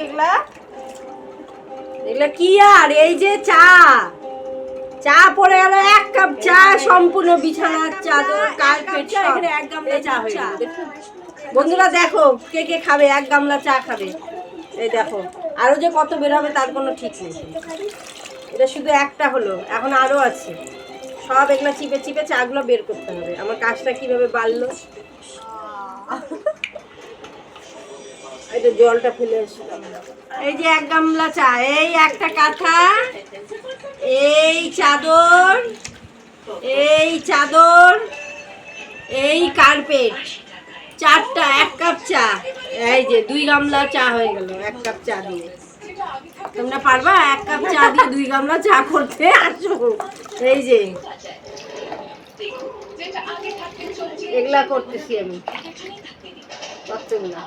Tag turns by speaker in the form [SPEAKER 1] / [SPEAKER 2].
[SPEAKER 1] এগুলা এগুলা কি? আর এই যে চা চা পড়ে গেল, 1 কাপ চা সম্পূর্ণ বিছানার চাদর কার্পেট এখানে 1 গামলা চা হয়ে গেল। বন্ধুরা দেখো কে কে খাবে, 1 গামলা চা খাবে। এই দেখো আরো যে কত বের হবে তার কোনো ঠিক নেই। এটা শুধু একটা হলো, এখন আরো আছে। সব এগুলো চিপে চিপে চাগুলো বের করতে হবে। আমার কাজটা কিভাবে বাড়লো। এই যে জলটা ফেলে আসলাম। এই যে 1 গামলা চা, এই একটা কাঁথা, এই চাদর, এই চাদর, এই কার্পেট, 4টা 1 কাপ চা। এই যে 2 গামলা চা হয়ে গেল 1 কাপ চা দিয়ে। তোমরা পারবা 1 কাপ চা দিয়ে 2 গামলা চা করতে? আসো, এই যে এগুলা করতেছি আমি কতগুলা।